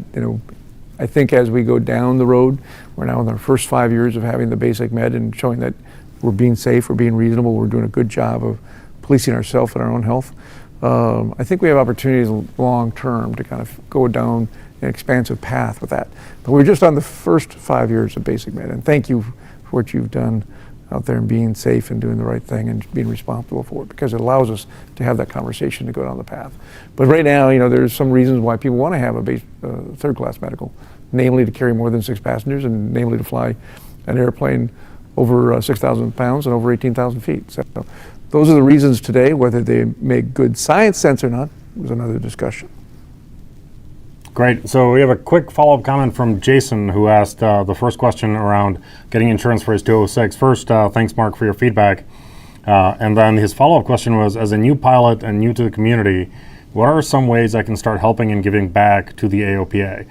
I think as we go down the road, we're now in our first 5 years of having the basic med and showing that we're being safe, we're being reasonable, we're doing a good job of policing ourselves and our own health. I think we have opportunities long term to kind of go down an expansive path with that. But we're just on the first 5 years of basic med, and thank you for what you've done out there and being safe and doing the right thing and being responsible for it, because it allows us to have that conversation to go down the path. But right now, there's some reasons why people want to have a third-class medical, namely to carry more than 6 passengers and namely to fly an airplane over 6,000 pounds and over 18,000 feet. So those are the reasons today. Whether they make good science sense or not was another discussion. Great. So we have a quick follow-up comment from Jason, who asked the first question around getting insurance for his 206. First, thanks, Mark, for your feedback. And then his follow-up question was, as a new pilot and new to the community, what are some ways I can start helping and giving back to the AOPA?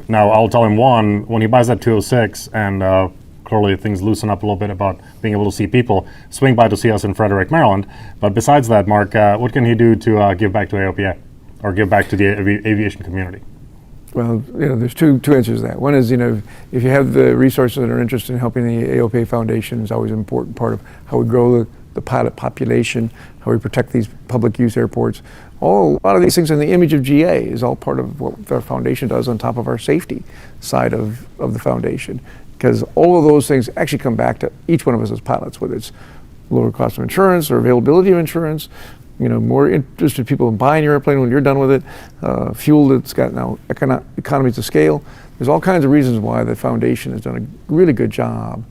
Now, I'll tell him one, when he buys that 206 and clearly things loosen up a little bit about being able to see people, swing by to see us in Frederick, Maryland. But besides that, Mark, what can he do to give back to AOPA or give back to the aviation community? Well, there's two answers to that. One is, if you have the resources that are interested in helping the AOPA Foundation, is always an important part of how we grow the pilot population, how we protect these public use airports. A lot of these things in the image of GA is all part of what our foundation does on top of our safety side of the foundation. Because all of those things actually come back to each one of us as pilots, whether it's lower cost of insurance or availability of insurance, more interested people in buying your airplane when you're done with it, fuel that's got now economies of scale. There's all kinds of reasons why the foundation has done a really good job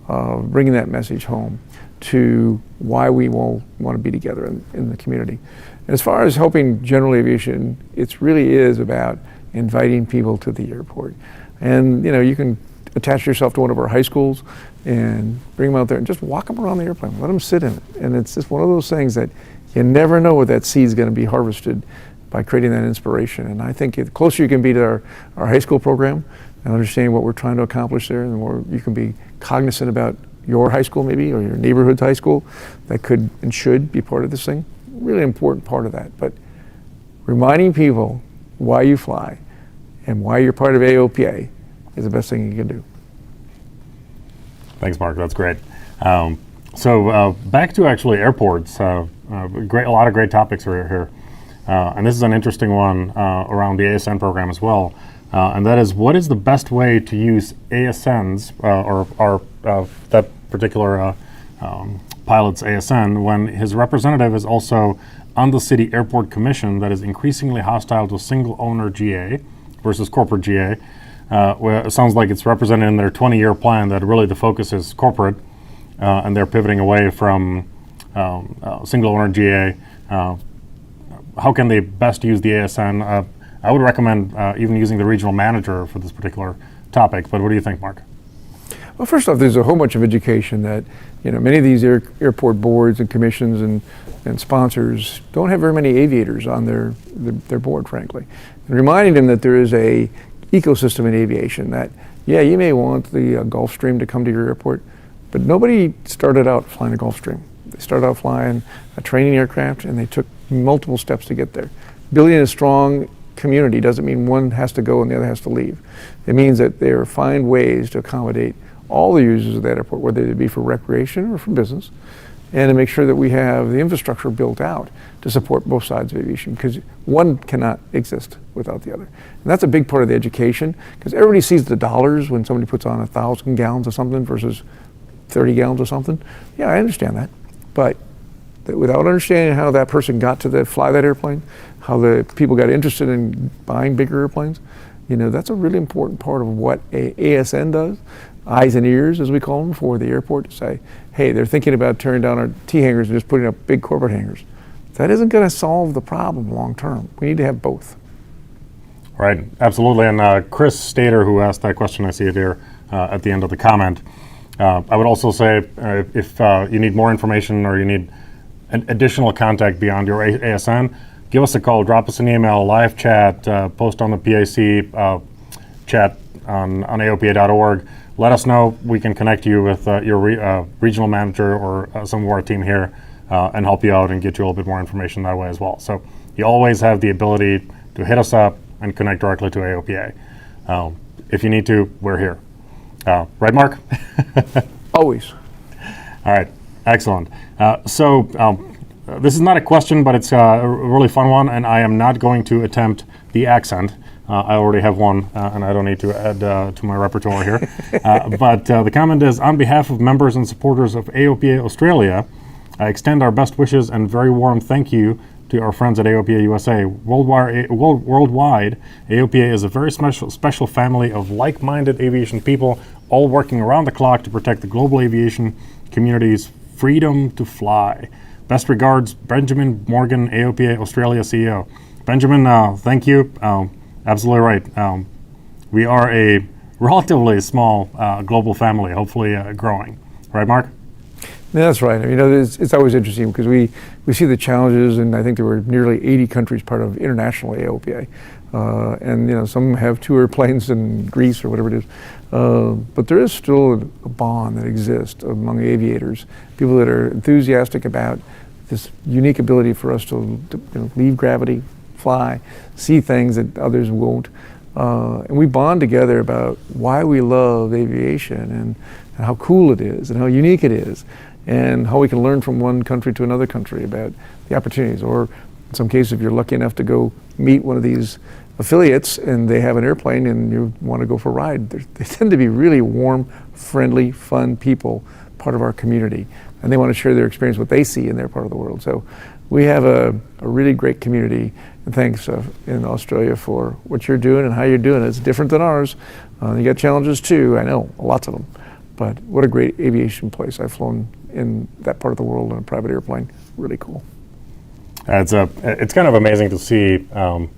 of bringing that message home to why we will want to be together in the community. And as far as helping general aviation, it really is about inviting people to the airport. And you can attach yourself to one of our high schools and bring them out there and just walk them around the airplane, let them sit in it. And it's just one of those things that you never know what that seed is going to be harvested by creating that inspiration. And I think the closer you can be to our high school program and understanding what we're trying to accomplish there, the more you can be cognizant about your high school maybe, or your neighborhood high school that could and should be part of this thing. Really important part of that. But reminding people why you fly and why you're part of AOPA is the best thing you can do. Thanks, Mark. That's great. So back to actually airports. A lot of great topics are here. And this is an interesting one around the ASN program as well. And that is, what is the best way to use ASNs or that particular pilot's ASN when his representative is also on the city airport commission that is increasingly hostile to single owner GA versus corporate GA? Where it sounds like it's represented in their 20-year plan that really the focus is corporate, and they're pivoting away from single owner GA. How can they best use the ASN? I would recommend even using the regional manager for this particular topic, but what do you think, Mark? Well, first off, there's a whole bunch of education that, many of these airport boards and commissions and sponsors don't have very many aviators on their board, frankly. And reminding them that there is a ecosystem in aviation that, you may want the Gulfstream to come to your airport, but nobody started out flying a Gulfstream. They started out flying a training aircraft, and they took multiple steps to get there. Building a strong community doesn't mean one has to go and the other has to leave. It means that they find ways to accommodate all the users of that airport, whether it be for recreation or for business, and to make sure that we have the infrastructure built out to support both sides of aviation, because one cannot exist without the other. And that's a big part of the education, because everybody sees the dollars when somebody puts on 1,000 gallons of something versus 30 gallons of something. Yeah, I understand that. But without understanding how that person got to fly that airplane, how the people got interested in buying bigger airplanes, that's a really important part of what ASN does. Eyes and ears, as we call them, for the airport to say, hey, they're thinking about tearing down our T hangars and just putting up big corporate hangars. That isn't going to solve the problem long term. We need to have both. Right, absolutely. And Chris Stater, who asked that question, I see it here at the end of the comment. I would also say if you need more information or you need an additional contact beyond your ASN, give us a call, drop us an email, live chat, post on the PAC chat on AOPA.org. Let us know. We can connect you with your regional manager or some of our team here and help you out and get you a little bit more information that way as well. So you always have the ability to hit us up and connect directly to AOPA. If you need to, we're here. Right, Mark? Always. All right, excellent. So this is not a question, but it's a really fun one, and I am not going to attempt the accent. I already have one, and I don't need to add to my repertoire here. But the comment is, on behalf of members and supporters of AOPA Australia, I extend our best wishes and very warm thank you to our friends at AOPA USA. Worldwide, AOPA is a very special family of like-minded aviation people, all working around the clock to protect the global aviation community's freedom to fly. Best regards, Benjamin Morgan, AOPA Australia CEO. Benjamin, thank you. Absolutely right. We are a relatively small global family, hopefully growing. Right, Mark? Yeah, that's right. It's always interesting because we see the challenges, and I think there were nearly 80 countries part of international AOPA. And some have 2 airplanes in Greece or whatever it is. But there is still a bond that exists among aviators, people that are enthusiastic about this unique ability for us to leave gravity, fly, see things that others won't. And we bond together about why we love aviation and how cool it is and how unique it is and how we can learn from one country to another country about the opportunities. Or in some cases, if you're lucky enough to go meet one of these affiliates and they have an airplane and you want to go for a ride, they tend to be really warm, friendly, fun people, part of our community. and they want to share their experience, what they see in their part of the world. So we have a really great community, and thanks in Australia for what you're doing and how you're doing it. It's different than ours. You got challenges too, I know, lots of them. But what a great aviation place. I've flown in that part of the world in a private airplane. Really cool. It's kind of amazing to see all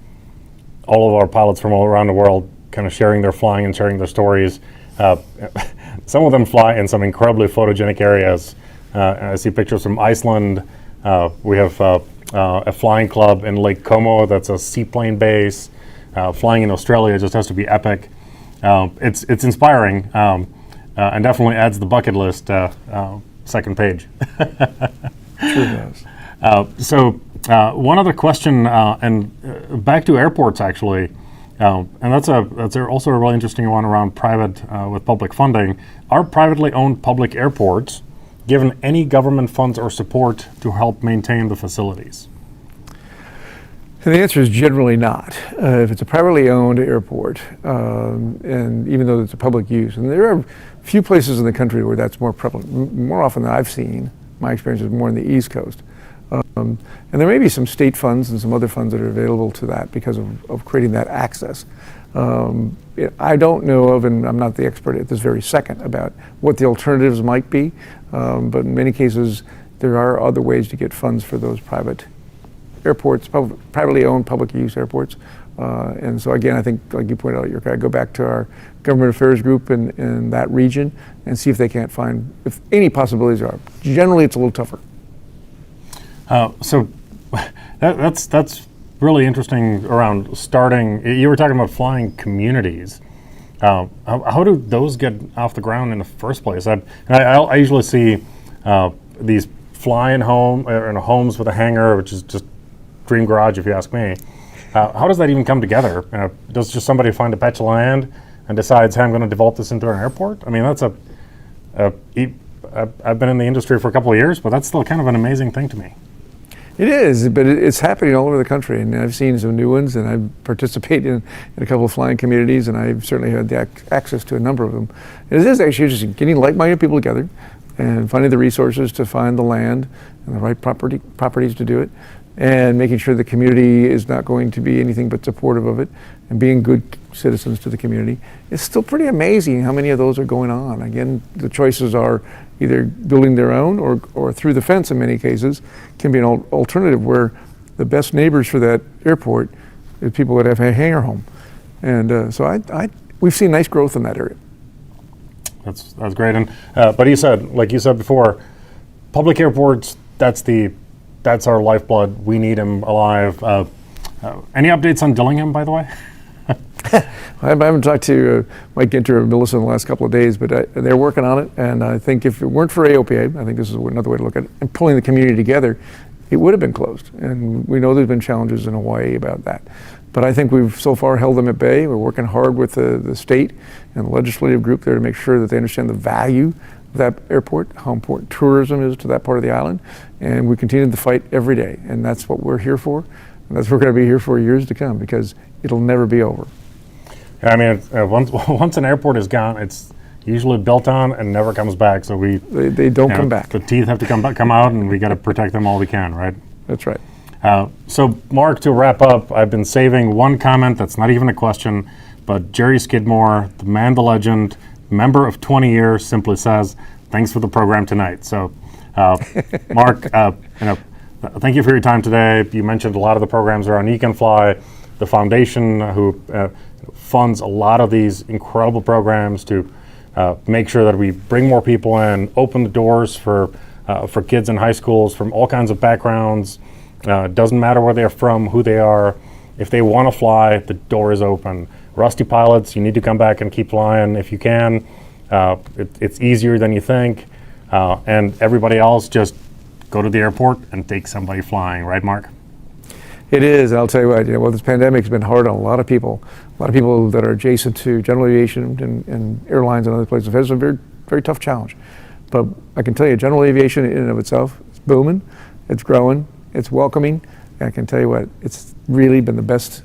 of our pilots from all around the world kind of sharing their flying and sharing their stories. Some of them fly in some incredibly photogenic areas. I see pictures from Iceland. We have a flying club in Lake Como that's a seaplane base. Flying in Australia just has to be epic. It's inspiring and definitely adds the bucket list second page. Sure does. So one other question, and back to airports actually, and that's also a really interesting one around private with public funding. Are privately owned public airports given any government funds or support to help maintain the facilities? And the answer is generally not. If it's a privately owned airport, and even though it's a public use, and there are few places in the country where that's more prevalent. More often than I've seen, my experience is more in the East Coast. And there may be some state funds and some other funds that are available to that because of creating that access. I don't know of, and I'm not the expert at this very second, about what the alternatives might be, but in many cases there are other ways to get funds for those private airports, privately owned public use airports. And so again, I think, like you pointed out, I go back to our government affairs group in that region and see if they can't find, if any possibilities are. Generally, it's a little tougher. So that's really interesting around starting. You were talking about flying communities. How do those get off the ground in the first place? I usually see these flying homes with a hangar, which is just dream garage if you ask me. How does that even come together? Does just somebody find a patch of land and decides, hey, I'm going to develop this into an airport? I mean, I've been in the industry for a couple of years, but that's still kind of an amazing thing to me. It is, but it's happening all over the country, and I've seen some new ones, and I participate in a couple of flying communities, and I've certainly had the access to a number of them. It is actually interesting, getting like-minded people together and finding the resources to find the land and the right properties to do it, and making sure the community is not going to be anything but supportive of it, and being good citizens to the community. It's still pretty amazing how many of those are going on. Again, the choices are either building their own or through the fence in many cases can be an alternative, where the best neighbors for that airport is people that have a hangar home. And so we've seen nice growth in that area. That's great. And but like you said before, public airports, that's our lifeblood. We need them alive. Any updates on Dillingham, by the way? I haven't talked to Mike Ginter or Melissa in the last couple of days, but they're working on it. And I think if it weren't for Aopa, I think this is another way to look at it, and pulling the community together, it would have been closed. And we know there's been challenges in Hawaii about that. But I think we've so far held them at bay. We're working hard with the state and the legislative group there to make sure that they understand the value of that airport, how important tourism is to that part of the island. And we continue to fight every day. And that's what we're here for. And that's what we're going to be here for years to come, because it'll never be over. I mean, once an airport is gone, it's usually built on and never comes back. So they don't come back. The teeth have to come out, and we got to protect them all we can, right? That's right. So, Mark, to wrap up, I've been saving one comment that's not even a question, but Jerry Skidmore, the man, the legend, member of 20 years, simply says, "Thanks for the program tonight." So, Mark, thank you for your time today. You mentioned a lot of the programs are on You Can Fly, the foundation who funds a lot of these incredible programs to make sure that we bring more people in, open the doors for kids in high schools from all kinds of backgrounds. Doesn't matter where they're from, who they are. If they want to fly, the door is open. Rusty pilots, you need to come back and keep flying if you can. It's easier than you think. And everybody else, just go to the airport and take somebody flying, right, Mark? It is. I'll tell you what, this pandemic's been hard on a lot of people that are adjacent to general aviation and airlines and other places. It's a very, very tough challenge. But I can tell you, general aviation in and of itself is booming, it's growing, it's welcoming. And I can tell you what, it's really been the best,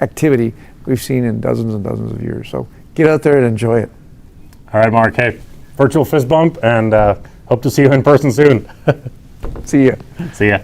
activity we've seen in dozens and dozens of years. So get out there and enjoy it. All right, Mark. Hey, virtual fist bump, and hope to see you in person soon. See ya. See ya.